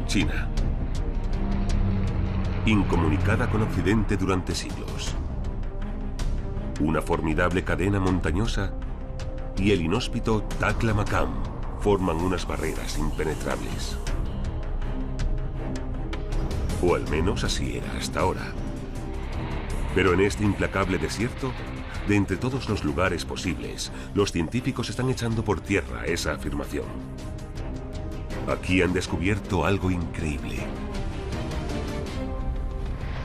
China. Incomunicada con Occidente durante siglos. Una formidable cadena montañosa y el inhóspito Taklamakan forman unas barreras impenetrables. O al menos así era hasta ahora. Pero en este implacable desierto, de entre todos los lugares posibles, los científicos están echando por tierra esa afirmación. Aquí han descubierto algo increíble.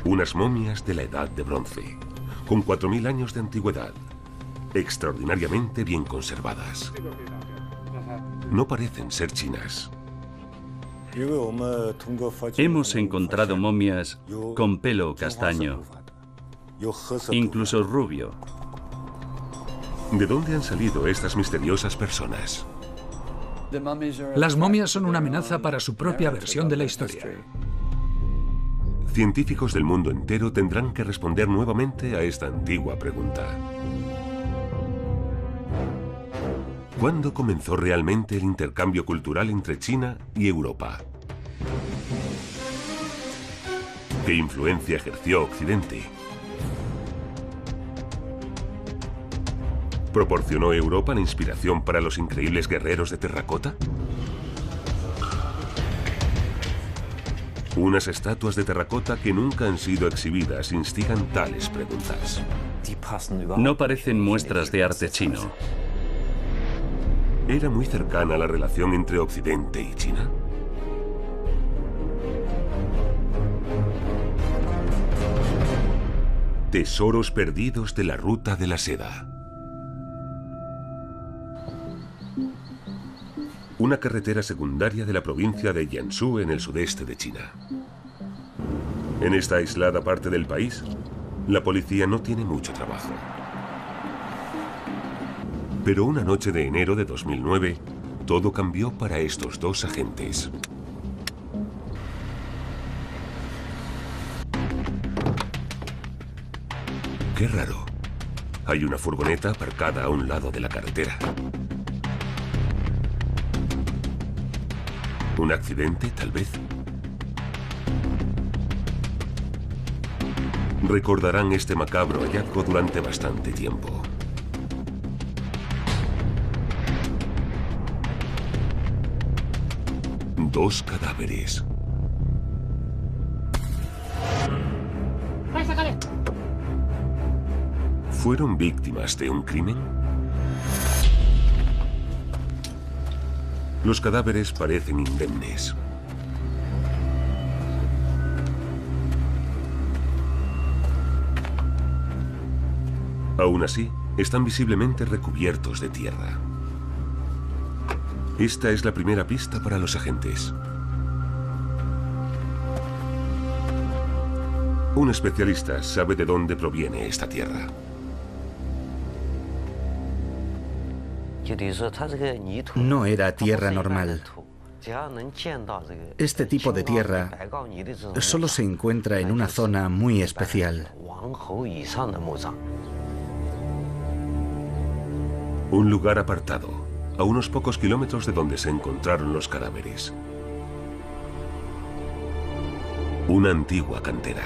Unas momias de la Edad de Bronce, con 4000 años de antigüedad, extraordinariamente bien conservadas. No parecen ser chinas. Hemos encontrado momias con pelo castaño, incluso rubio. ¿De dónde han salido estas misteriosas personas? Las momias son una amenaza para su propia versión de la historia. Científicos del mundo entero tendrán que responder nuevamente a esta antigua pregunta. ¿Cuándo comenzó realmente el intercambio cultural entre China y Europa? ¿Qué influencia ejerció Occidente? ¿Proporcionó Europa la inspiración para los increíbles guerreros de terracota? Unas estatuas de terracota que nunca han sido exhibidas instigan tales preguntas. No parecen muestras de arte chino. ¿Era muy cercana la relación entre Occidente y China? Tesoros perdidos de la ruta de la seda. Una carretera secundaria de la provincia de Jiangsu en el sudeste de China. En esta aislada parte del país, la policía no tiene mucho trabajo. Pero una noche de enero de 2009, todo cambió para estos dos agentes. Qué raro. Hay una furgoneta aparcada a un lado de la carretera. ¿Un accidente, tal vez? Recordarán este macabro hallazgo durante bastante tiempo. Dos cadáveres. ¿Fueron víctimas de un crimen? Los cadáveres parecen indemnes. Aún así, están visiblemente recubiertos de tierra. Esta es la primera pista para los agentes. Un especialista sabe de dónde proviene esta tierra. No era tierra normal. Este tipo de tierra solo se encuentra en una zona muy especial. Un lugar apartado, a unos pocos kilómetros de donde se encontraron los cadáveres. Una antigua cantera.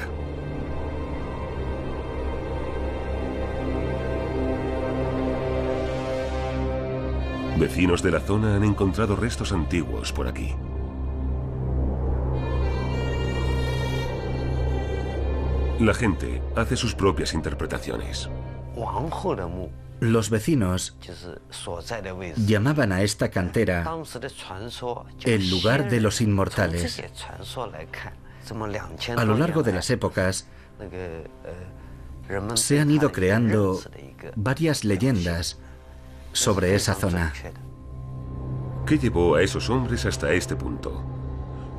Vecinos de la zona han encontrado restos antiguos por aquí. La gente hace sus propias interpretaciones. Los vecinos llamaban a esta cantera el lugar de los inmortales. A lo largo de las épocas se han ido creando varias leyendas sobre esa zona. ¿Qué llevó a esos hombres hasta este punto?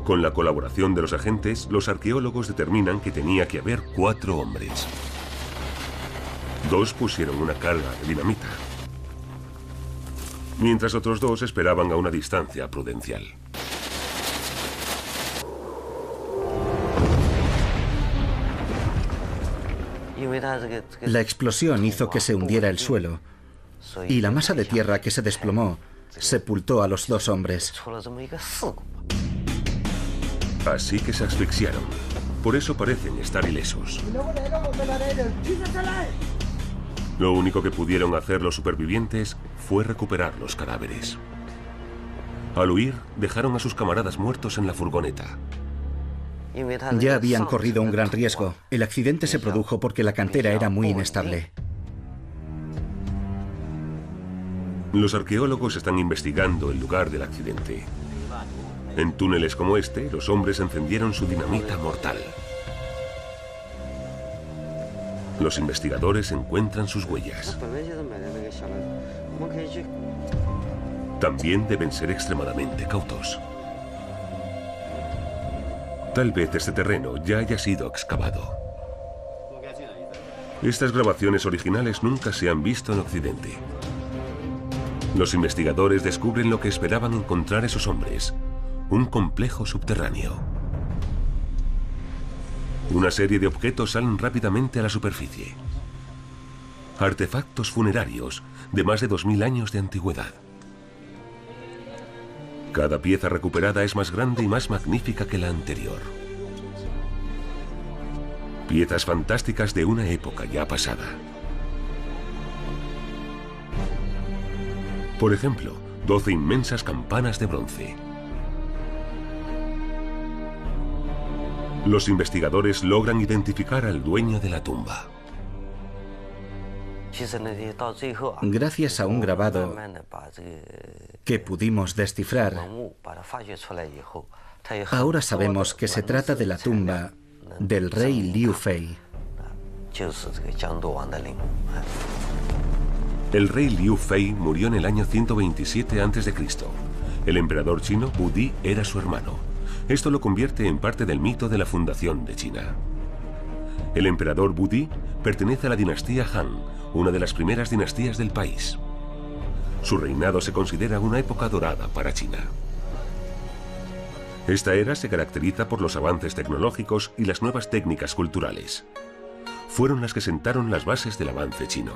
Con la colaboración de los agentes, los arqueólogos determinan que tenía que haber 4 hombres. 2 pusieron una carga de dinamita, mientras otros 2 esperaban a una distancia prudencial. La explosión hizo que se hundiera el suelo y la masa de tierra que se desplomó sepultó a los 2 hombres. Así que se asfixiaron. Por eso parecen estar ilesos. Lo único que pudieron hacer los supervivientes fue recuperar los cadáveres. Al huir, dejaron a sus camaradas muertos en la furgoneta. Ya habían corrido un gran riesgo. El accidente se produjo porque la cantera era muy inestable. Los arqueólogos están investigando el lugar del accidente. En túneles como este, los hombres encendieron su dinamita mortal. Los investigadores encuentran sus huellas. También deben ser extremadamente cautos. Tal vez este terreno ya haya sido excavado. Estas grabaciones originales nunca se han visto en Occidente. Los investigadores descubren lo que esperaban encontrar esos hombres: un complejo subterráneo. Una serie de objetos salen rápidamente a la superficie. Artefactos funerarios de más de 2000 años de antigüedad. Cada pieza recuperada es más grande y más magnífica que la anterior. Piezas fantásticas de una época ya pasada. Por ejemplo, 12 inmensas campanas de bronce. Los investigadores logran identificar al dueño de la tumba. Gracias a un grabado que pudimos descifrar, ahora sabemos que se trata de la tumba del rey Liu Fei. El rey Liu Fei murió en el año 127 a.C. El emperador chino Wu Di era su hermano. Esto lo convierte en parte del mito de la fundación de China. El emperador Wu Di pertenece a la dinastía Han, una de las primeras dinastías del país. Su reinado se considera una época dorada para China. Esta era se caracteriza por los avances tecnológicos y las nuevas técnicas culturales. Fueron las que sentaron las bases del avance chino.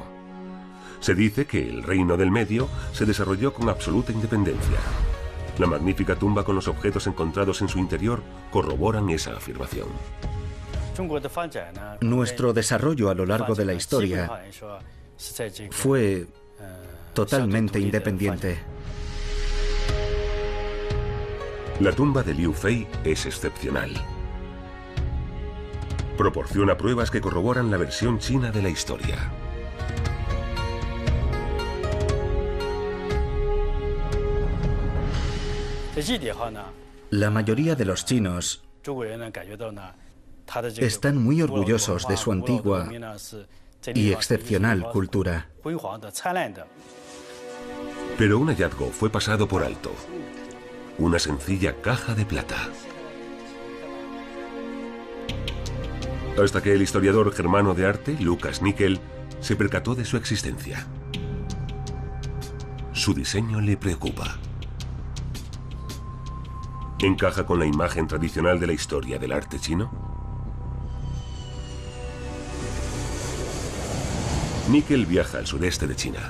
Se dice que el Reino del Medio se desarrolló con absoluta independencia. La magnífica tumba con los objetos encontrados en su interior corroboran esa afirmación. Nuestro desarrollo a lo largo de la historia fue totalmente independiente. La tumba de Liu Fei es excepcional. Proporciona pruebas que corroboran la versión china de la historia. La mayoría de los chinos están muy orgullosos de su antigua y excepcional cultura. Pero un hallazgo fue pasado por alto. Una sencilla caja de plata. Hasta que el historiador germano de arte, Lucas Nickel, se percató de su existencia. Su diseño le preocupa. ¿Encaja con la imagen tradicional de la historia del arte chino? Nickel viaja al sudeste de China.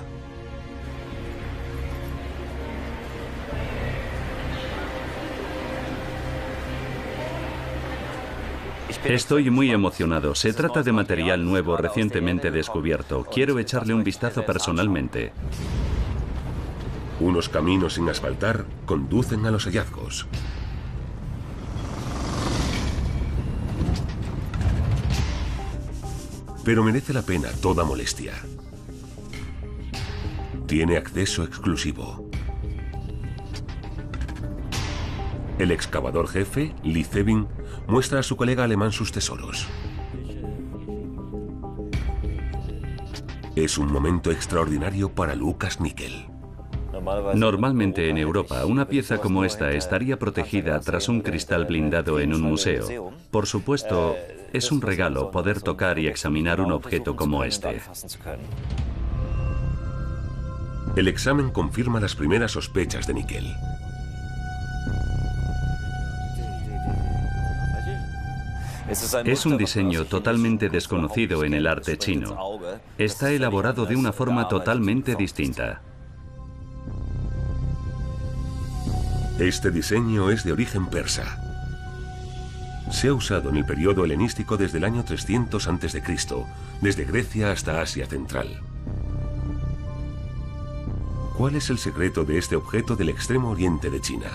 Estoy muy emocionado. Se trata de material nuevo recientemente descubierto. Quiero echarle un vistazo personalmente. Unos caminos sin asfaltar conducen a los hallazgos. Pero merece la pena toda molestia. Tiene acceso exclusivo. El excavador jefe, Li Zebing, muestra a su colega alemán sus tesoros. Es un momento extraordinario para Lucas Nickel. Normalmente en Europa, una pieza como esta estaría protegida tras un cristal blindado en un museo. Por supuesto, es un regalo poder tocar y examinar un objeto como este. El examen confirma las primeras sospechas de Nickel. Es un diseño totalmente desconocido en el arte chino. Está elaborado de una forma totalmente distinta. Este diseño es de origen persa. Se ha usado en el periodo helenístico desde el año 300 a.C., desde Grecia hasta Asia Central. ¿Cuál es el secreto de este objeto del extremo oriente de China?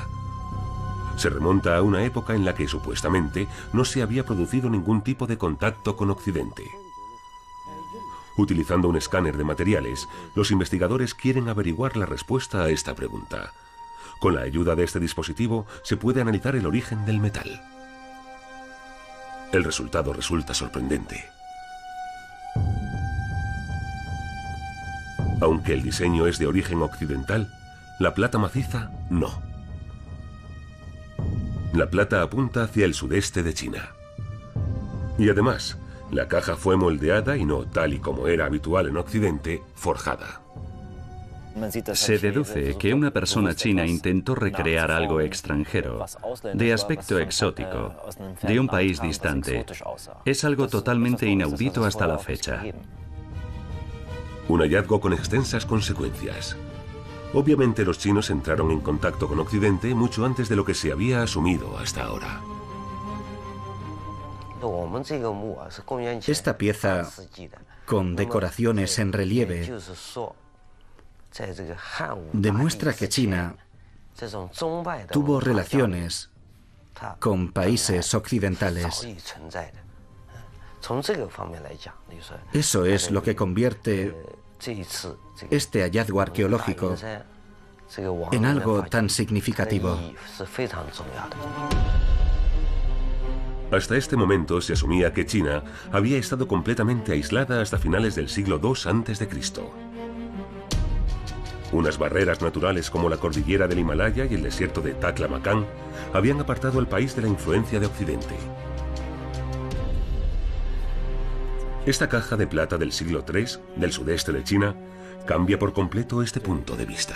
Se remonta a una época en la que supuestamente no se había producido ningún tipo de contacto con Occidente. Utilizando un escáner de materiales, los investigadores quieren averiguar la respuesta a esta pregunta. Con la ayuda de este dispositivo se puede analizar el origen del metal. El resultado resulta sorprendente. Aunque el diseño es de origen occidental, la plata maciza no. La plata apunta hacia el sudeste de China. Y además, la caja fue moldeada y no, tal y como era habitual en Occidente, forjada. Se deduce que una persona china intentó recrear algo extranjero, de aspecto exótico, de un país distante. Es algo totalmente inaudito hasta la fecha. Un hallazgo con extensas consecuencias. Obviamente los chinos entraron en contacto con Occidente mucho antes de lo que se había asumido hasta ahora. Esta pieza, con decoraciones en relieve, demuestra que China tuvo relaciones con países occidentales. Eso es lo que convierte este hallazgo arqueológico en algo tan significativo. Hasta este momento se asumía que China había estado completamente aislada hasta finales del siglo II a.C. Unas barreras naturales como la cordillera del Himalaya y el desierto de Taklamakan habían apartado al país de la influencia de Occidente. Esta caja de plata del siglo III, del sudeste de China, cambia por completo este punto de vista.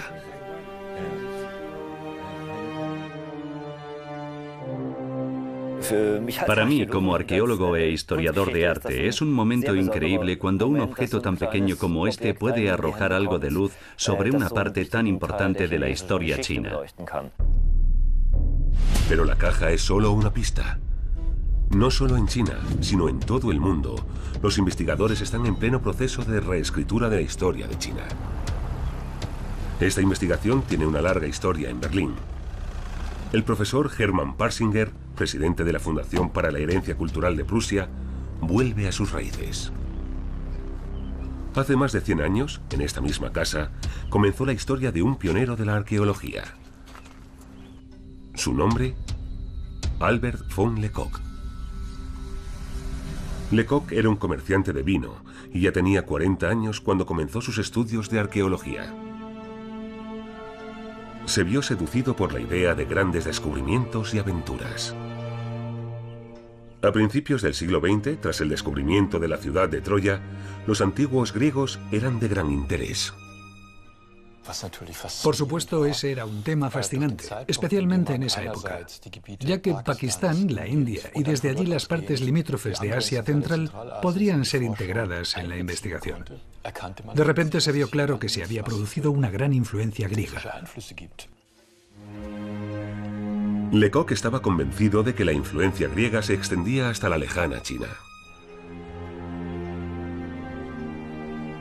Para mí, como arqueólogo e historiador de arte, es un momento increíble cuando un objeto tan pequeño como este puede arrojar algo de luz sobre una parte tan importante de la historia china. Pero la caja es solo una pista. No solo en China, sino en todo el mundo, los investigadores están en pleno proceso de reescritura de la historia de China. Esta investigación tiene una larga historia en Berlín. El profesor Hermann Parsinger, presidente de la Fundación para la Herencia Cultural de Prusia, vuelve a sus raíces. Hace más de 100 años, en esta misma casa, comenzó la historia de un pionero de la arqueología. Su nombre, Albert von Lecoq. Lecoq era un comerciante de vino y ya tenía 40 años cuando comenzó sus estudios de arqueología. Se vio seducido por la idea de grandes descubrimientos y aventuras. A principios del siglo XX, tras el descubrimiento de la ciudad de Troya, los antiguos griegos eran de gran interés. Por supuesto, ese era un tema fascinante, especialmente en esa época, ya que Pakistán, la India y desde allí las partes limítrofes de Asia Central podrían ser integradas en la investigación. De repente se vio claro que se había producido una gran influencia griega. Lecoq estaba convencido de que la influencia griega se extendía hasta la lejana China.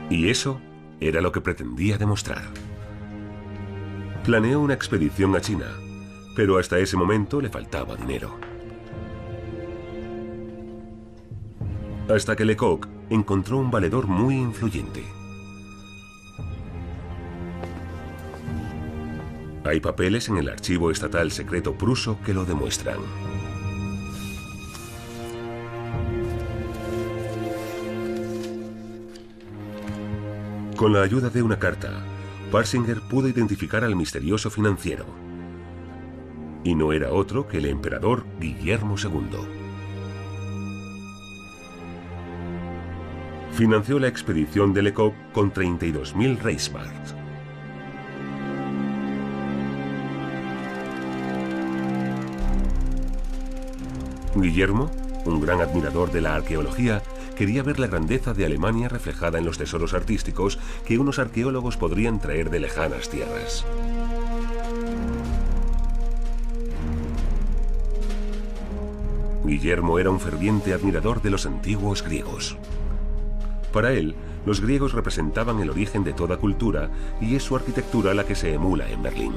Y eso era lo que pretendía demostrar. Planeó una expedición a China, pero hasta ese momento le faltaba dinero. Hasta que Lecoq encontró un valedor muy influyente. Hay papeles en el archivo estatal secreto pruso que lo demuestran. Con la ayuda de una carta, Parsinger pudo identificar al misterioso financiero. Y no era otro que el emperador Guillermo II. Financió la expedición de Lecoq con 32.000 Reichsmarks. Guillermo, un gran admirador de la arqueología, quería ver la grandeza de Alemania reflejada en los tesoros artísticos que unos arqueólogos podrían traer de lejanas tierras. Guillermo era un ferviente admirador de los antiguos griegos. Para él, los griegos representaban el origen de toda cultura y es su arquitectura la que se emula en Berlín.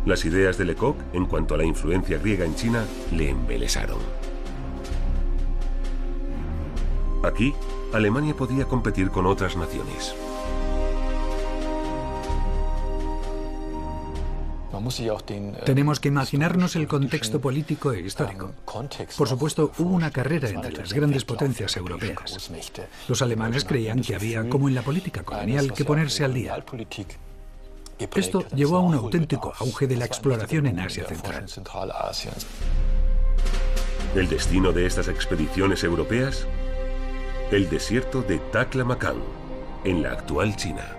Las ideas de Lecoq en cuanto a la influencia griega en China le embelesaron. Aquí, Alemania podía competir con otras naciones. Tenemos que imaginarnos el contexto político e histórico. Por supuesto, hubo una carrera entre las grandes potencias europeas. Los alemanes creían que había, como en la política colonial, que ponerse al día. Esto llevó a un auténtico auge de la exploración en Asia Central. ¿El destino de estas expediciones europeas? El desierto de Taklamakan, en la actual China.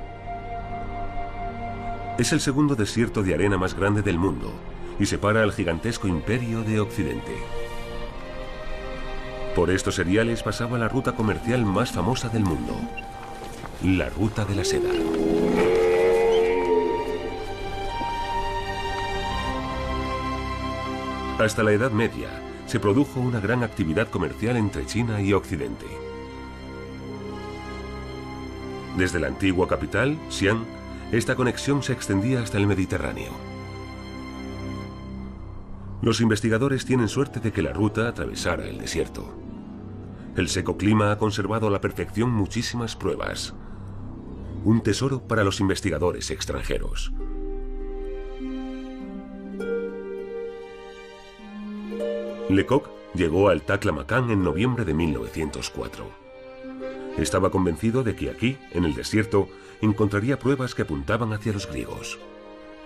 Es el segundo desierto de arena más grande del mundo y separa al gigantesco imperio de Occidente. Por estos seriales pasaba la ruta comercial más famosa del mundo, la Ruta de la Seda. Hasta la Edad Media se produjo una gran actividad comercial entre China y Occidente. Desde la antigua capital, Xi'an, esta conexión se extendía hasta el Mediterráneo. Los investigadores tienen suerte de que la ruta atravesara el desierto. El seco clima ha conservado a la perfección muchísimas pruebas. Un tesoro para los investigadores extranjeros. Lecoq llegó al Taklamakan en noviembre de 1904. Estaba convencido de que aquí, en el desierto, encontraría pruebas que apuntaban hacia los griegos.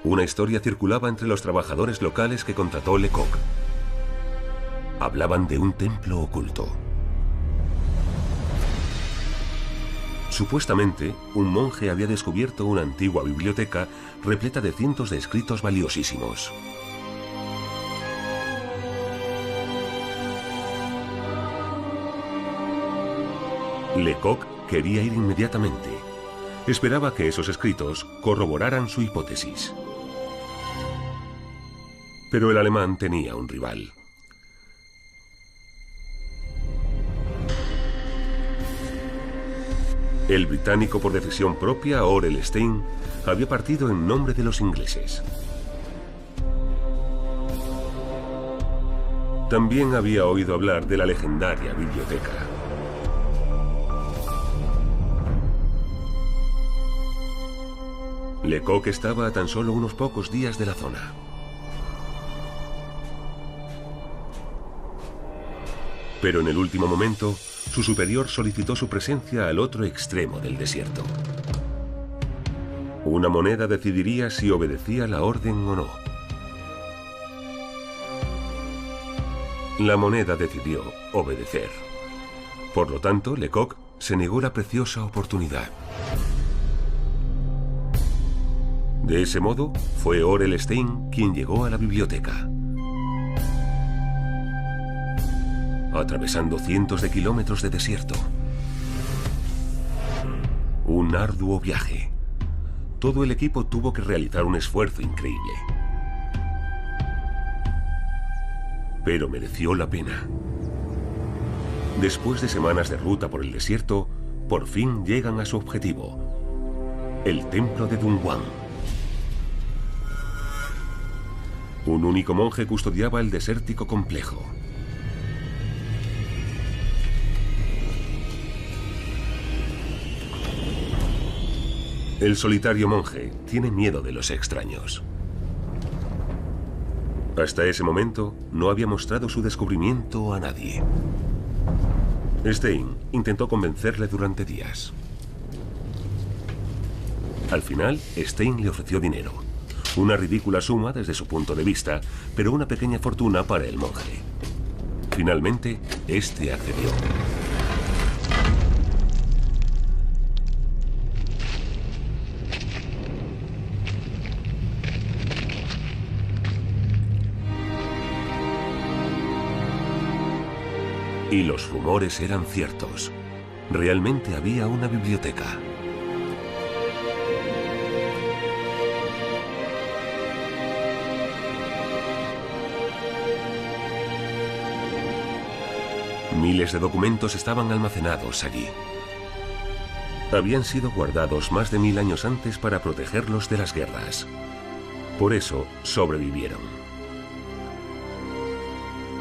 Una historia circulaba entre los trabajadores locales que contrató Lecoq. Hablaban de un templo oculto. Supuestamente, un monje había descubierto una antigua biblioteca repleta de cientos de escritos valiosísimos. Lecoq quería ir inmediatamente. Esperaba que esos escritos corroboraran su hipótesis. Pero el alemán tenía un rival. El británico por decisión propia, Orell Stein, había partido en nombre de los ingleses. También había oído hablar de la legendaria biblioteca. Lecoq estaba a tan solo unos pocos días de la zona. Pero en el último momento, su superior solicitó su presencia al otro extremo del desierto. Una moneda decidiría si obedecía la orden o no. La moneda decidió obedecer. Por lo tanto, Lecoq se negó la preciosa oportunidad. De ese modo, fue Orell Stein quien llegó a la biblioteca. Atravesando cientos de kilómetros de desierto. Un arduo viaje. Todo el equipo tuvo que realizar un esfuerzo increíble. Pero mereció la pena. Después de semanas de ruta por el desierto, por fin llegan a su objetivo, el templo de Dunhuang. Un único monje custodiaba el desértico complejo. El solitario monje tiene miedo de los extraños. Hasta ese momento no había mostrado su descubrimiento a nadie. Stein intentó convencerle durante días. Al final, Stein le ofreció dinero. Una ridícula suma desde su punto de vista, pero una pequeña fortuna para el monje. Finalmente, este accedió. Y los rumores eran ciertos. Realmente había una biblioteca. Miles de documentos estaban almacenados allí. Habían sido guardados más de 1000 años antes para protegerlos de las guerras. Por eso sobrevivieron.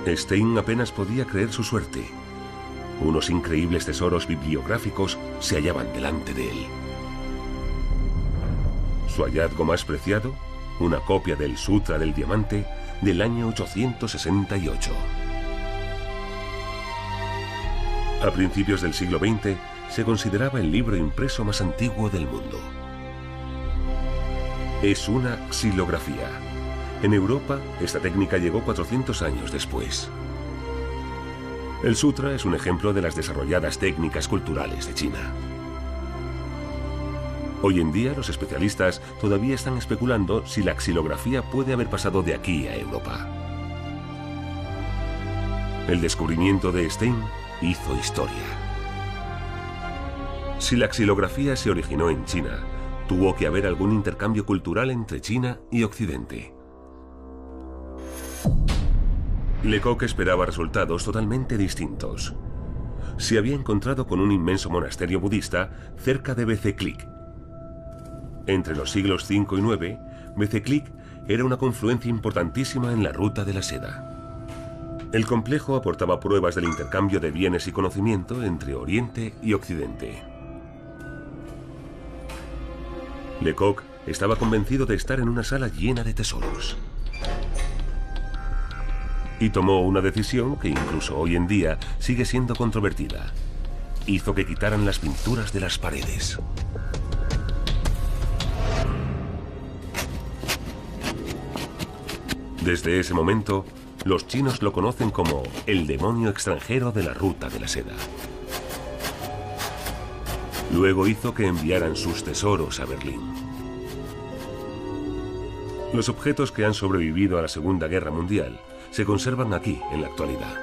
Stein apenas podía creer su suerte. Unos increíbles tesoros bibliográficos se hallaban delante de él. Su hallazgo más preciado, una copia del Sutra del Diamante del año 868. A principios del siglo XX se consideraba el libro impreso más antiguo del mundo. Es una xilografía. En Europa, esta técnica llegó 400 años después. El Sutra es un ejemplo de las desarrolladas técnicas culturales de China. Hoy en día, los especialistas todavía están especulando si la xilografía puede haber pasado de aquí a Europa. El descubrimiento de Stein hizo historia. Si la xilografía se originó en China, tuvo que haber algún intercambio cultural entre China y Occidente. Lecoq esperaba resultados totalmente distintos. Se había encontrado con un inmenso monasterio budista cerca de Bezeklik. Entre los siglos V y IX, Bezeklik era una confluencia importantísima en la ruta de la seda. El complejo aportaba pruebas del intercambio de bienes y conocimiento entre Oriente y Occidente. Lecoq estaba convencido de estar en una sala llena de tesoros. Y tomó una decisión que incluso hoy en día sigue siendo controvertida. Hizo que quitaran las pinturas de las paredes. Desde ese momento, los chinos lo conocen como el demonio extranjero de la ruta de la seda. Luego hizo que enviaran sus tesoros a Berlín. Los objetos que han sobrevivido a la Segunda Guerra Mundial se conservan aquí en la actualidad.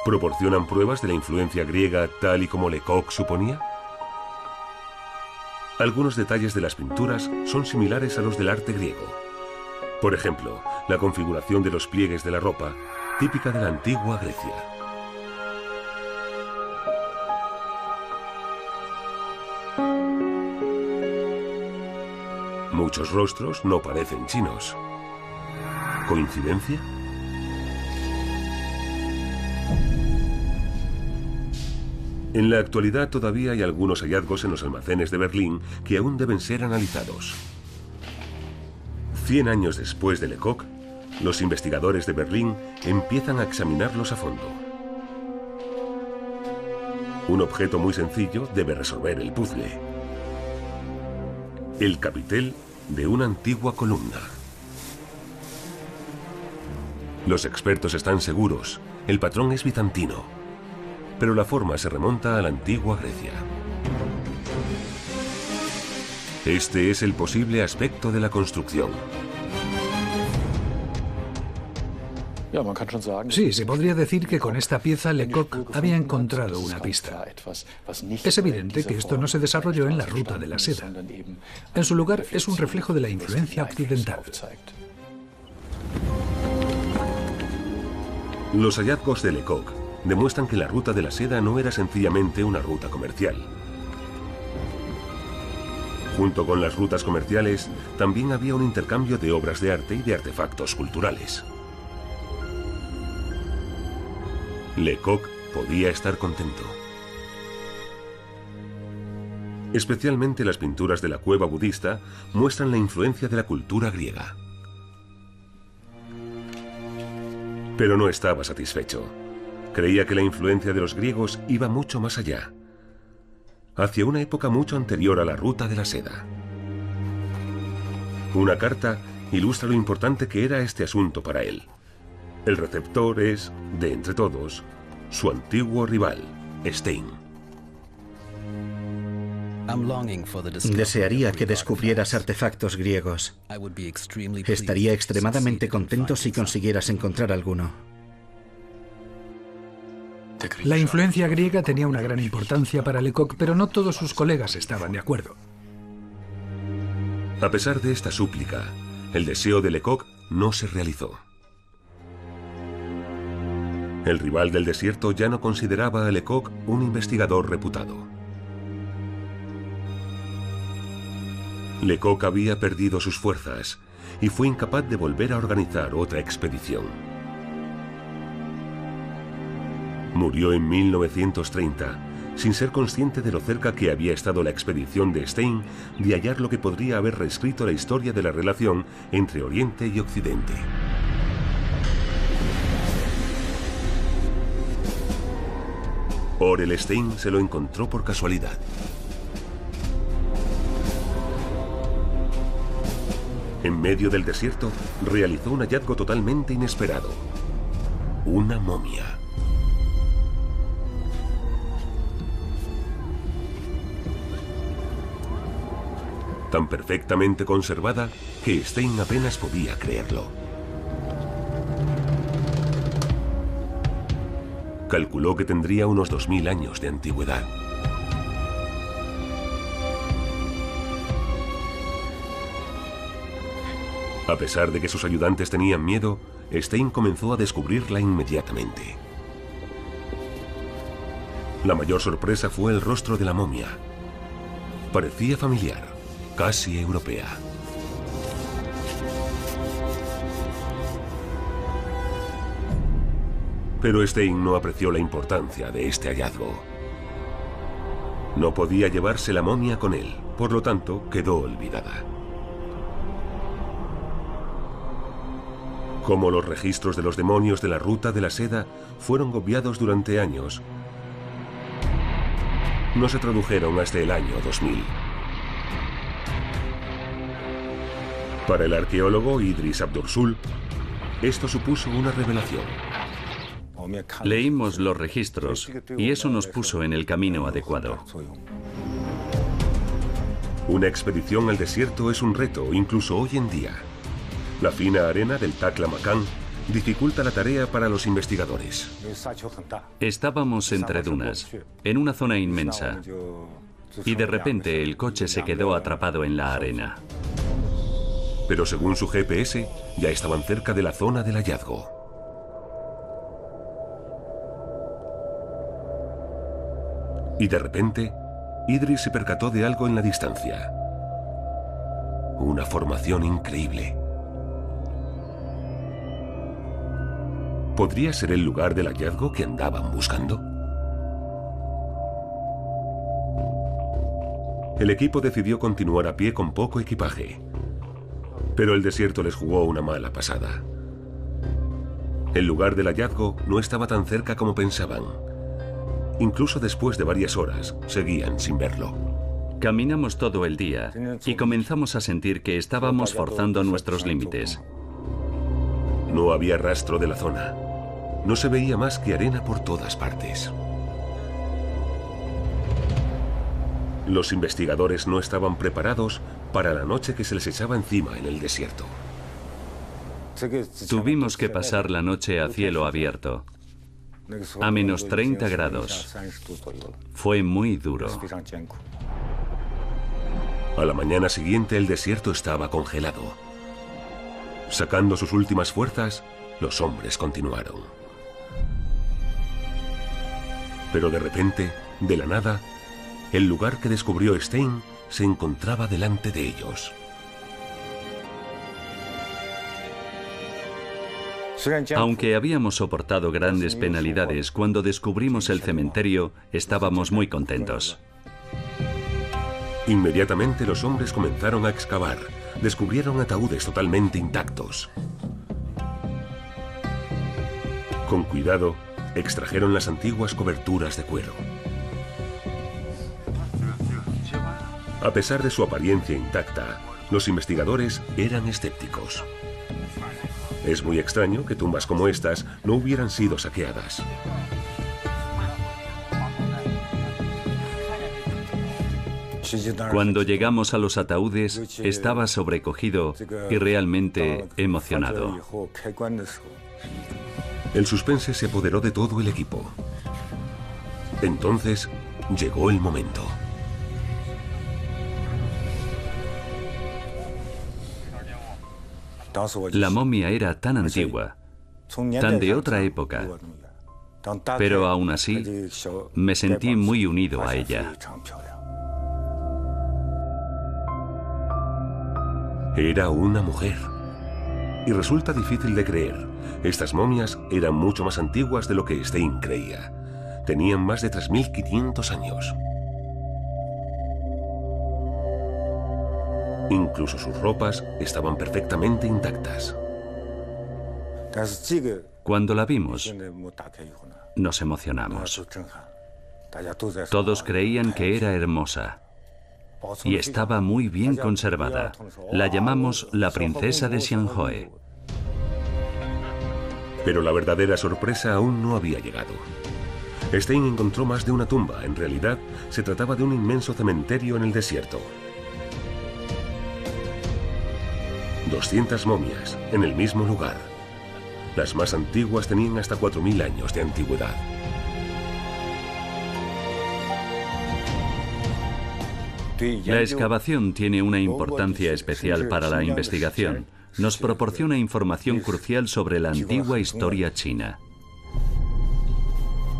¿Proporcionan pruebas de la influencia griega tal y como Lecoq suponía? Algunos detalles de las pinturas son similares a los del arte griego. Por ejemplo, la configuración de los pliegues de la ropa, típica de la antigua Grecia. Muchos rostros no parecen chinos. ¿Coincidencia? En la actualidad todavía hay algunos hallazgos en los almacenes de Berlín que aún deben ser analizados. 100 años después de Lecoq, los investigadores de Berlín empiezan a examinarlos a fondo. Un objeto muy sencillo debe resolver el puzzle. El capitel de una antigua columna. Los expertos están seguros, el patrón es bizantino, pero la forma se remonta a la antigua Grecia. Este es el posible aspecto de la construcción. Sí, se podría decir que con esta pieza Lecoq había encontrado una pista. Es evidente que esto no se desarrolló en la ruta de la seda. En su lugar, es un reflejo de la influencia occidental. Los hallazgos de Lecoq demuestran que la ruta de la seda no era sencillamente una ruta comercial. Junto con las rutas comerciales, también había un intercambio de obras de arte y de artefactos culturales. Lecoq podía estar contento. Especialmente las pinturas de la cueva budista muestran la influencia de la cultura griega. Pero no estaba satisfecho. Creía que la influencia de los griegos iba mucho más allá, hacia una época mucho anterior a la ruta de la seda. Una carta ilustra lo importante que era este asunto para él. El receptor es, de entre todos, su antiguo rival, Stein. Desearía que descubrieras artefactos griegos. Estaría extremadamente contento si consiguieras encontrar alguno. La influencia griega tenía una gran importancia para Lecoq, pero no todos sus colegas estaban de acuerdo. A pesar de esta súplica, el deseo de Lecoq no se realizó. El rival del desierto ya no consideraba a Lecoq un investigador reputado. Lecoq había perdido sus fuerzas y fue incapaz de volver a organizar otra expedición. Murió en 1930, sin ser consciente de lo cerca que había estado la expedición de Stein de hallar lo que podría haber reescrito la historia de la relación entre Oriente y Occidente. Orell Stein se lo encontró por casualidad. En medio del desierto, realizó un hallazgo totalmente inesperado. Una momia. Tan perfectamente conservada que Stein apenas podía creerlo. Calculó que tendría unos 2000 años de antigüedad. A pesar de que sus ayudantes tenían miedo, Stein comenzó a descubrirla inmediatamente. La mayor sorpresa fue el rostro de la momia. Parecía familiar, casi europea. Pero Stein no apreció la importancia de este hallazgo. No podía llevarse la momia con él, por lo tanto quedó olvidada. Como los registros de los demonios de la Ruta de la Seda fueron obviados durante años, no se tradujeron hasta el año 2000. Para el arqueólogo Idris Abdursul, esto supuso una revelación. Leímos los registros y eso nos puso en el camino adecuado. Una expedición al desierto es un reto, incluso hoy en día. La fina arena del Taklamakan dificulta la tarea para los investigadores. Estábamos entre dunas, en una zona inmensa, y de repente el coche se quedó atrapado en la arena. Pero según su GPS, ya estaban cerca de la zona del hallazgo. Y de repente, Idris se percató de algo en la distancia. Una formación increíble. ¿Podría ser el lugar del hallazgo que andaban buscando? El equipo decidió continuar a pie con poco equipaje. Pero el desierto les jugó una mala pasada. El lugar del hallazgo no estaba tan cerca como pensaban. Incluso después de varias horas, seguían sin verlo. Caminamos todo el día y comenzamos a sentir que estábamos forzando nuestros límites. No había rastro de la zona. No se veía más que arena por todas partes. Los investigadores no estaban preparados para la noche que se les echaba encima en el desierto. Tuvimos que pasar la noche a cielo abierto, a menos 30 grados. Fue muy duro. A la mañana siguiente el desierto estaba congelado. Sacando sus últimas fuerzas, los hombres continuaron. Pero de repente, de la nada, el lugar que descubrió Stein se encontraba delante de ellos. Aunque habíamos soportado grandes penalidades, cuando descubrimos el cementerio, estábamos muy contentos. Inmediatamente los hombres comenzaron a excavar. Descubrieron ataúdes totalmente intactos. Con cuidado, extrajeron las antiguas coberturas de cuero. A pesar de su apariencia intacta, los investigadores eran escépticos. Es muy extraño que tumbas como estas no hubieran sido saqueadas. Cuando llegamos a los ataúdes, estaba sobrecogido y realmente emocionado. El suspense se apoderó de todo el equipo. Entonces, llegó el momento. La momia era tan antigua, tan de otra época, pero aún así me sentí muy unido a ella. Era una mujer. Y resulta difícil de creer. Estas momias eran mucho más antiguas de lo que Stein creía. Tenían más de 3.500 años. Incluso sus ropas estaban perfectamente intactas. Cuando la vimos, nos emocionamos. Todos creían que era hermosa y estaba muy bien conservada. La llamamos la princesa de Xianhoe. Pero la verdadera sorpresa aún no había llegado. Stein encontró más de una tumba. En realidad, se trataba de un inmenso cementerio en el desierto. 200 momias en el mismo lugar. Las más antiguas tenían hasta 4.000 años de antigüedad. La excavación tiene una importancia especial para la investigación. Nos proporciona información crucial sobre la antigua historia china.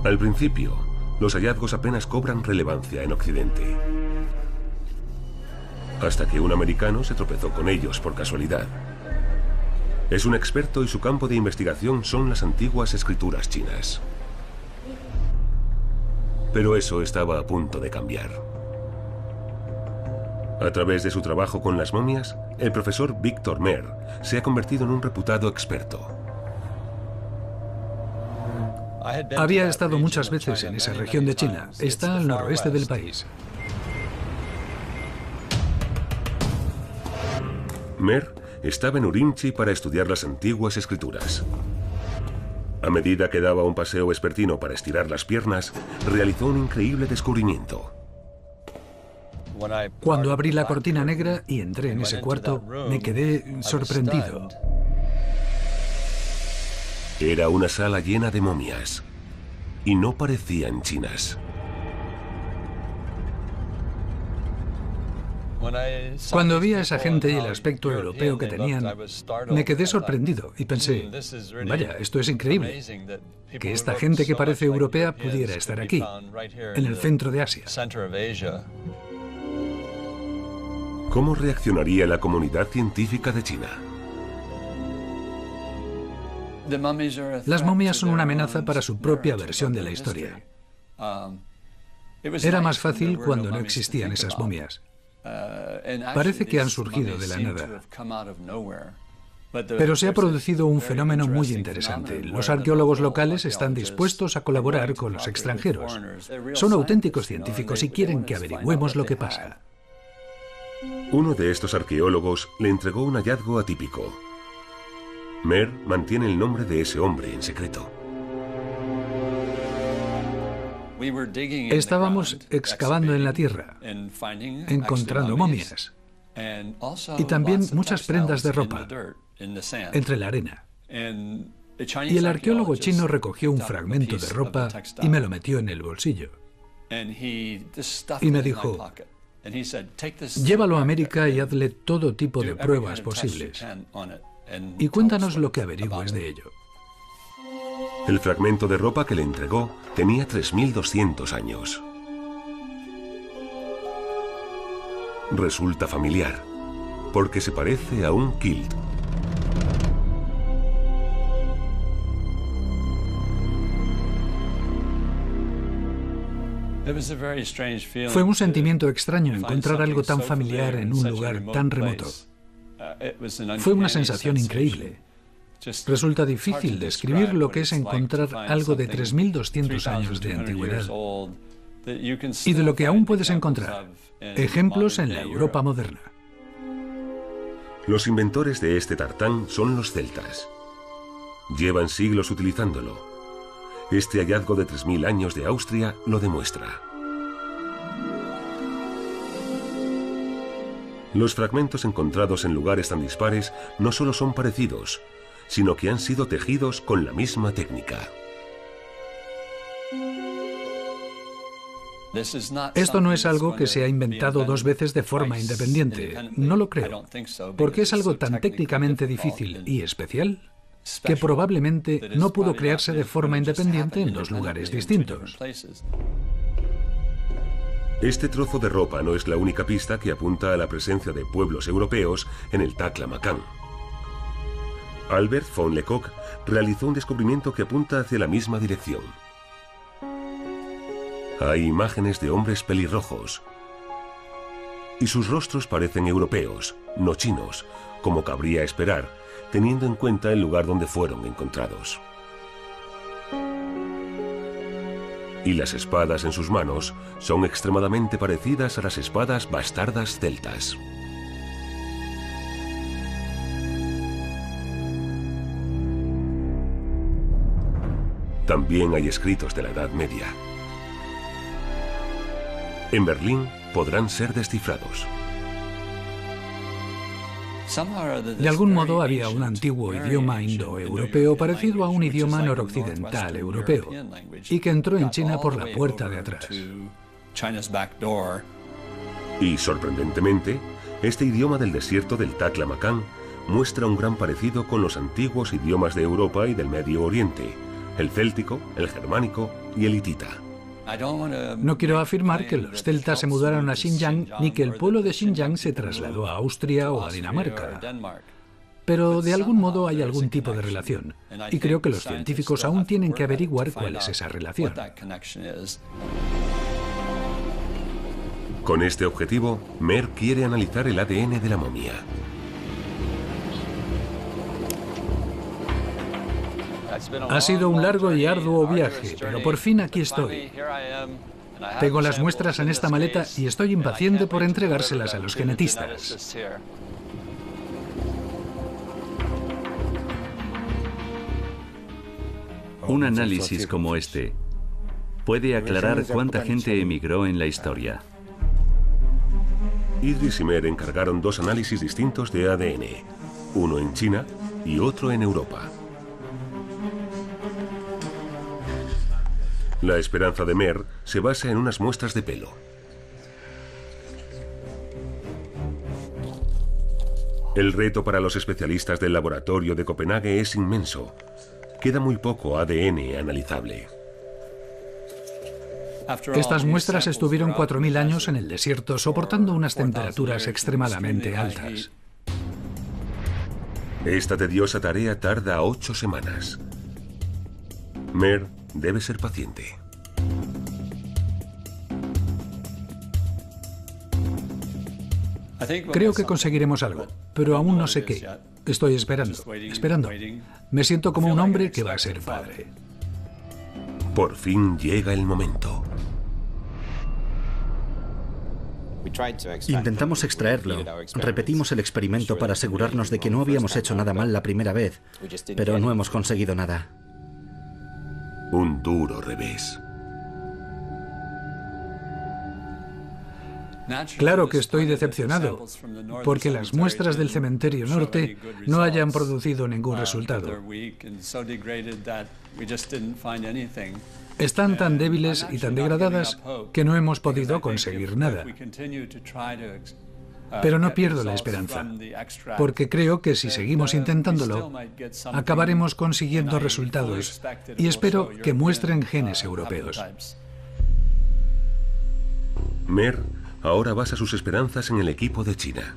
Al principio, los hallazgos apenas cobran relevancia en Occidente. Hasta que un americano se tropezó con ellos por casualidad. Es un experto y su campo de investigación son las antiguas escrituras chinas. Pero eso estaba a punto de cambiar. A través de su trabajo con las momias, el profesor Victor Mer se ha convertido en un reputado experto. Había estado muchas veces en esa región de China. Está al noroeste del país. Mer estaba en Urumqi para estudiar las antiguas escrituras. A medida que daba un paseo vespertino para estirar las piernas, realizó un increíble descubrimiento. Cuando abrí la cortina negra y entré en ese cuarto, me quedé sorprendido. Era una sala llena de momias y no parecían chinas. Cuando vi a esa gente y el aspecto europeo que tenían, me quedé sorprendido y pensé, vaya, esto es increíble, que esta gente que parece europea pudiera estar aquí, en el centro de Asia. ¿Cómo reaccionaría la comunidad científica de China? Las momias son una amenaza para su propia versión de la historia. Era más fácil cuando no existían esas momias. Parece que han surgido de la nada. Pero se ha producido un fenómeno muy interesante. Los arqueólogos locales están dispuestos a colaborar con los extranjeros. Son auténticos científicos y quieren que averigüemos lo que pasa. Uno de estos arqueólogos le entregó un hallazgo atípico. Mer mantiene el nombre de ese hombre en secreto. Estábamos excavando en la tierra, encontrando momias y también muchas prendas de ropa entre la arena. Y el arqueólogo chino recogió un fragmento de ropa y me lo metió en el bolsillo. Y me dijo, llévalo a América y hazle todo tipo de pruebas posibles. Y cuéntanos lo que averigües de ello. El fragmento de ropa que le entregó tenía 3.200 años. Resulta familiar, porque se parece a un kilt. Fue un sentimiento extraño encontrar algo tan familiar en un lugar tan remoto. Fue una sensación increíble. Resulta difícil describir lo que es encontrar algo de 3.200 años de antigüedad y de lo que aún puedes encontrar, ejemplos en la Europa moderna. Los inventores de este tartán son los celtas. Llevan siglos utilizándolo. Este hallazgo de 3.000 años de Austria lo demuestra. Los fragmentos encontrados en lugares tan dispares no solo son parecidos, sino que han sido tejidos con la misma técnica. Esto no es algo que se ha inventado dos veces de forma independiente. No lo creo. Porque es algo tan técnicamente difícil y especial que probablemente no pudo crearse de forma independiente en dos lugares distintos. Este trozo de ropa no es la única pista que apunta a la presencia de pueblos europeos en el Taklamakan. Albert von Lecoq realizó un descubrimiento que apunta hacia la misma dirección. Hay imágenes de hombres pelirrojos y sus rostros parecen europeos, no chinos, como cabría esperar, teniendo en cuenta el lugar donde fueron encontrados. Y las espadas en sus manos son extremadamente parecidas a las espadas bastardas celtas. También hay escritos de la Edad Media. En Berlín podrán ser descifrados. De algún modo había un antiguo idioma indoeuropeo parecido a un idioma noroccidental europeo y que entró en China por la puerta de atrás. Y sorprendentemente, este idioma del desierto del Taklamakan muestra un gran parecido con los antiguos idiomas de Europa y del Medio Oriente, el céltico, el germánico y el hitita. No quiero afirmar que los celtas se mudaron a Xinjiang ni que el pueblo de Xinjiang se trasladó a Austria o a Dinamarca. Pero de algún modo hay algún tipo de relación, y creo que los científicos aún tienen que averiguar cuál es esa relación. Con este objetivo, Mer quiere analizar el ADN de la momia. Ha sido un largo y arduo viaje, pero por fin aquí estoy. Tengo las muestras en esta maleta y estoy impaciente por entregárselas a los genetistas. Un análisis como este puede aclarar cuánta gente emigró en la historia. Idris y Mer encargaron dos análisis distintos de ADN, uno en China y otro en Europa. La esperanza de Mer se basa en unas muestras de pelo. El reto para los especialistas del laboratorio de Copenhague es inmenso. Queda muy poco ADN analizable. Estas muestras estuvieron 4.000 años en el desierto soportando unas temperaturas extremadamente altas. Esta tediosa tarea tarda 8 semanas. Mer debe ser paciente. Creo que conseguiremos algo, pero aún no sé qué. Estoy esperando. Me siento como un hombre que va a ser padre. Por fin llega el momento. Intentamos extraerlo. Repetimos el experimento para asegurarnos de que no habíamos hecho nada mal la primera vez, pero no hemos conseguido nada. Un duro revés. Claro que estoy decepcionado, porque las muestras del cementerio norte no hayan producido ningún resultado. Están tan débiles y tan degradadas que no hemos podido conseguir nada. Pero no pierdo la esperanza, porque creo que si seguimos intentándolo, acabaremos consiguiendo resultados y espero que muestren genes europeos. Mer ahora basa sus esperanzas en el equipo de China.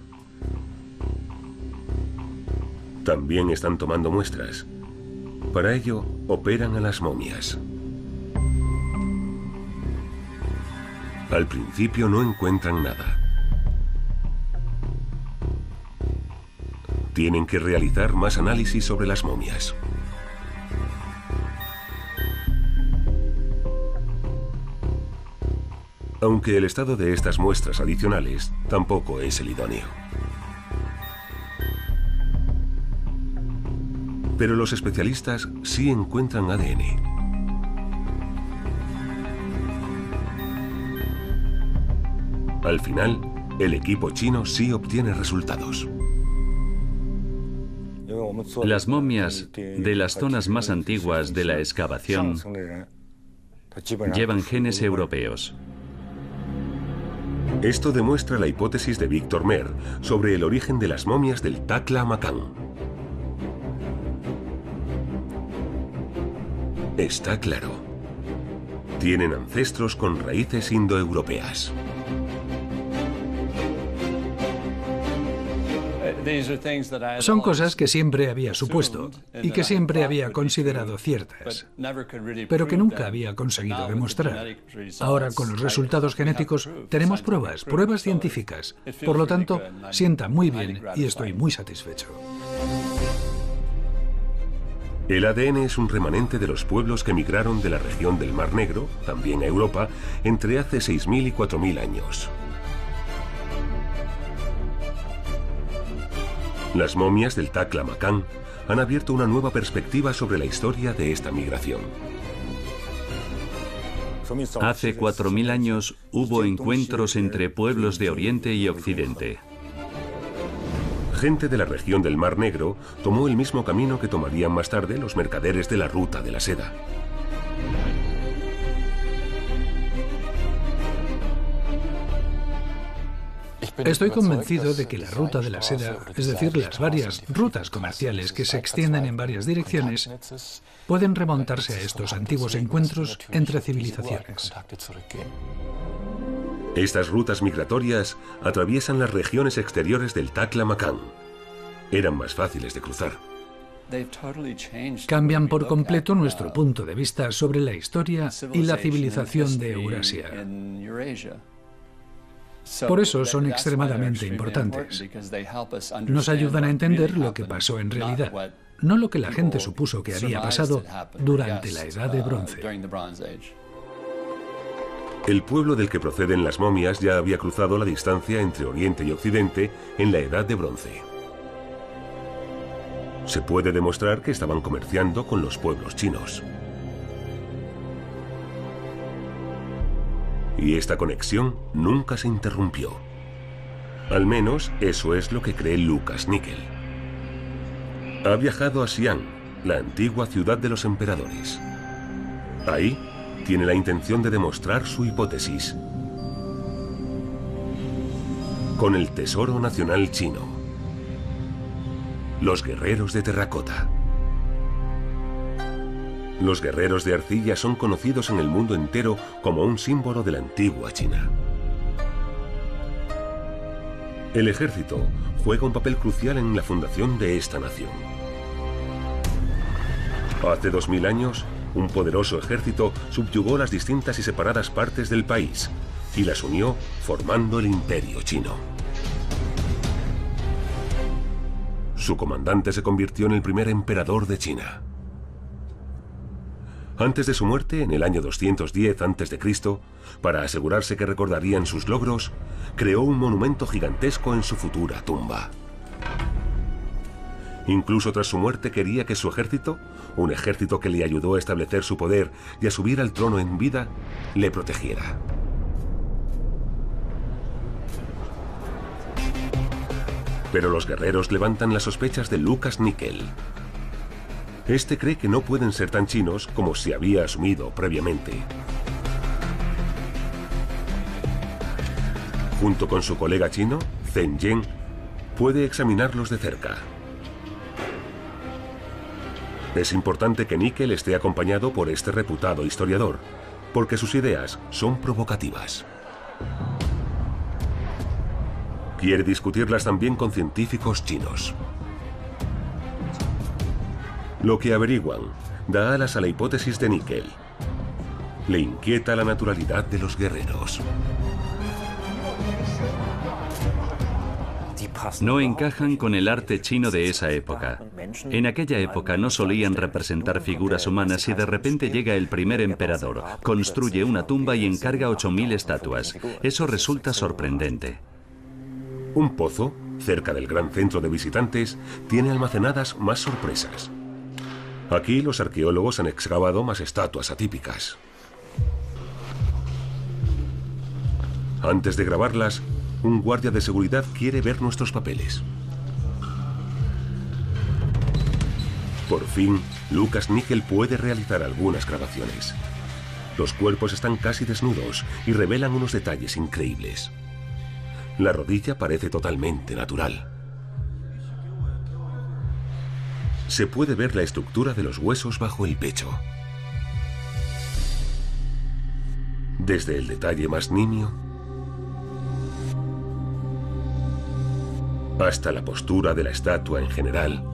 También están tomando muestras. Para ello, operan a las momias. Al principio no encuentran nada. Tienen que realizar más análisis sobre las momias. Aunque el estado de estas muestras adicionales tampoco es el idóneo. Pero los especialistas sí encuentran ADN. Al final, el equipo chino sí obtiene resultados. Las momias de las zonas más antiguas de la excavación llevan genes europeos. Esto demuestra la hipótesis de Víctor Mer sobre el origen de las momias del Taklamakan. Está claro. Tienen ancestros con raíces indoeuropeas. Son cosas que siempre había supuesto y que siempre había considerado ciertas, pero que nunca había conseguido demostrar. Ahora, con los resultados genéticos, tenemos pruebas científicas. Por lo tanto, sienta muy bien y estoy muy satisfecho. El ADN es un remanente de los pueblos que migraron de la región del Mar Negro, también a Europa, entre hace 6.000 y 4.000 años. Las momias del Taklamakan han abierto una nueva perspectiva sobre la historia de esta migración. Hace 4.000 años hubo encuentros entre pueblos de Oriente y Occidente. Gente de la región del Mar Negro tomó el mismo camino que tomarían más tarde los mercaderes de la Ruta de la Seda. Estoy convencido de que la Ruta de la Seda, es decir, las varias rutas comerciales que se extienden en varias direcciones, pueden remontarse a estos antiguos encuentros entre civilizaciones. Estas rutas migratorias atraviesan las regiones exteriores del Taklamakan. Eran más fáciles de cruzar. Cambian por completo nuestro punto de vista sobre la historia y la civilización de Eurasia. Por eso son extremadamente importantes. Nos ayudan a entender lo que pasó en realidad, no lo que la gente supuso que había pasado durante la Edad de Bronce. El pueblo del que proceden las momias ya había cruzado la distancia entre Oriente y Occidente en la Edad de Bronce. Se puede demostrar que estaban comerciando con los pueblos chinos. Y esta conexión nunca se interrumpió. Al menos eso es lo que cree Lucas Nickel. Ha viajado a Xi'an, la antigua ciudad de los emperadores. Ahí tiene la intención de demostrar su hipótesis con el tesoro nacional chino: los guerreros de terracota. Los guerreros de arcilla son conocidos en el mundo entero como un símbolo de la antigua China. El ejército juega un papel crucial en la fundación de esta nación. Hace 2000 años, un poderoso ejército subyugó las distintas y separadas partes del país y las unió formando el Imperio Chino. Su comandante se convirtió en el primer emperador de China. Antes de su muerte, en el año 210 a.C., para asegurarse que recordarían sus logros, creó un monumento gigantesco en su futura tumba. Incluso tras su muerte quería que su ejército, un ejército que le ayudó a establecer su poder y a subir al trono en vida, le protegiera. Pero los guerreros levantan las sospechas de Lucas Nickel. Este cree que no pueden ser tan chinos como se había asumido previamente. Junto con su colega chino, Zhen Yen, puede examinarlos de cerca. Es importante que Nickel esté acompañado por este reputado historiador, porque sus ideas son provocativas. Quiere discutirlas también con científicos chinos. Lo que averiguan da alas a la hipótesis de Nickel. Le inquieta la naturalidad de los guerreros. No encajan con el arte chino de esa época. En aquella época no solían representar figuras humanas y de repente llega el primer emperador, construye una tumba y encarga 8000 estatuas. Eso resulta sorprendente. Un pozo, cerca del gran centro de visitantes, tiene almacenadas más sorpresas. Aquí los arqueólogos han excavado más estatuas atípicas. Antes de grabarlas, un guardia de seguridad quiere ver nuestros papeles. Por fin, Lucas Nickel puede realizar algunas grabaciones. Los cuerpos están casi desnudos y revelan unos detalles increíbles. La rodilla parece totalmente natural. Se puede ver la estructura de los huesos bajo el pecho. desde el detalle más nimio hasta la postura de la estatua en general,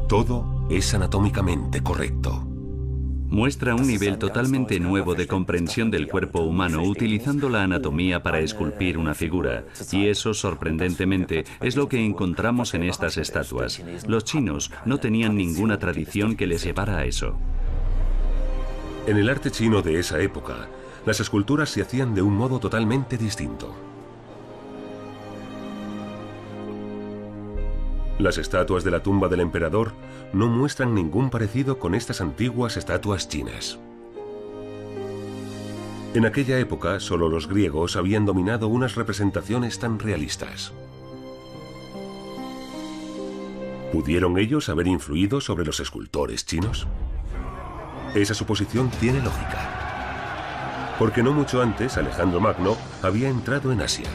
todo es anatómicamente correcto. Muestra un nivel totalmente nuevo de comprensión del cuerpo humano utilizando la anatomía para esculpir una figura. Y eso, sorprendentemente, es lo que encontramos en estas estatuas. Los chinos no tenían ninguna tradición que les llevara a eso. En el arte chino de esa época, las esculturas se hacían de un modo totalmente distinto. Las estatuas de la tumba del emperador no muestran ningún parecido con estas antiguas estatuas chinas. En aquella época, solo los griegos habían dominado unas representaciones tan realistas. ¿Pudieron ellos haber influido sobre los escultores chinos? Esa suposición tiene lógica, porque no mucho antes Alejandro Magno había entrado en Asia.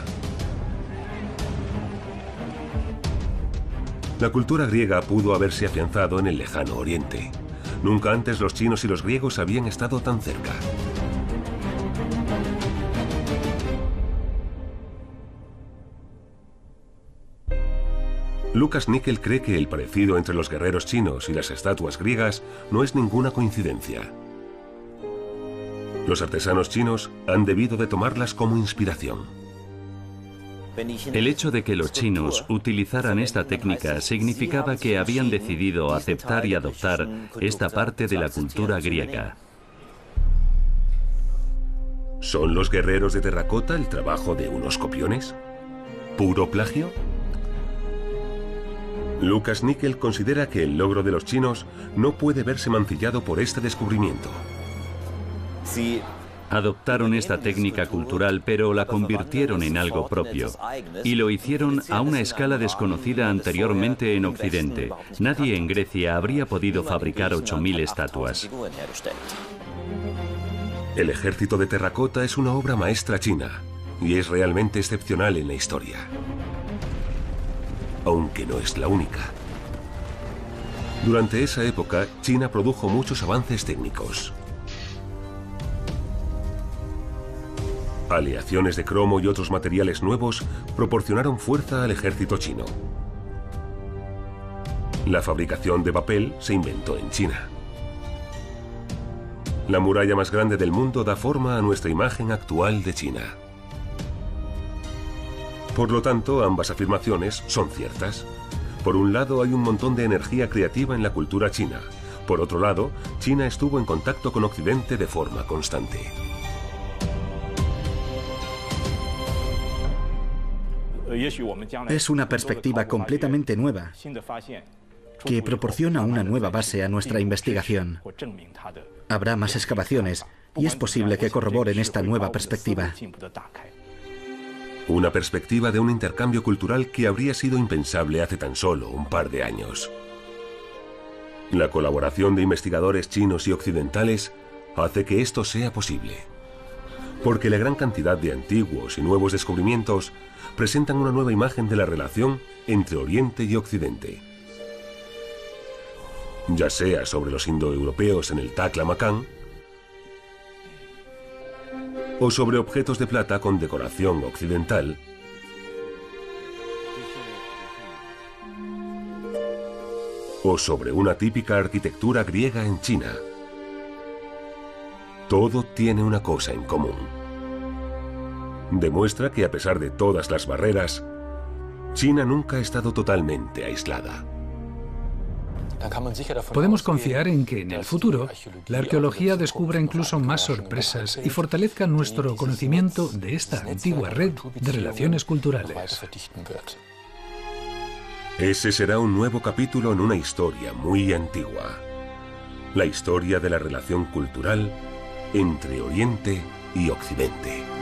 La cultura griega pudo haberse afianzado en el lejano oriente. Nunca antes los chinos y los griegos habían estado tan cerca. Lucas Nickel cree que el parecido entre los guerreros chinos y las estatuas griegas no es ninguna coincidencia. Los artesanos chinos han debido de tomarlas como inspiración. El hecho de que los chinos utilizaran esta técnica significaba que habían decidido aceptar y adoptar esta parte de la cultura griega. ¿Son los guerreros de terracota el trabajo de unos copiones? ¿Puro plagio? Lucas Nickel considera que el logro de los chinos no puede verse mancillado por este descubrimiento. Adoptaron esta técnica cultural, pero la convirtieron en algo propio. Y lo hicieron a una escala desconocida anteriormente en Occidente. Nadie en Grecia habría podido fabricar 8.000 estatuas. El ejército de terracota es una obra maestra china y es realmente excepcional en la historia. Aunque no es la única. Durante esa época, China produjo muchos avances técnicos. Aleaciones de cromo y otros materiales nuevos proporcionaron fuerza al ejército chino. La fabricación de papel se inventó en China. La muralla más grande del mundo da forma a nuestra imagen actual de China. Por lo tanto, ambas afirmaciones son ciertas. Por un lado, hay un montón de energía creativa en la cultura china. Por otro lado, China estuvo en contacto con Occidente de forma constante. Es una perspectiva completamente nueva que proporciona una nueva base a nuestra investigación. Habrá más excavaciones y es posible que corroboren esta nueva perspectiva. Una perspectiva de un intercambio cultural que habría sido impensable hace tan solo un par de años. La colaboración de investigadores chinos y occidentales hace que esto sea posible. Porque la gran cantidad de antiguos y nuevos descubrimientos presentan una nueva imagen de la relación entre Oriente y Occidente. Ya sea sobre los indoeuropeos en el Taklamakan, o sobre objetos de plata con decoración occidental, o sobre una típica arquitectura griega en China. Todo tiene una cosa en común. Demuestra que a pesar de todas las barreras, China nunca ha estado totalmente aislada. Podemos confiar en que en el futuro la arqueología descubra incluso más sorpresas y fortalezca nuestro conocimiento de esta antigua red de relaciones culturales. Ese será un nuevo capítulo en una historia muy antigua. La historia de la relación cultural entre Oriente y Occidente.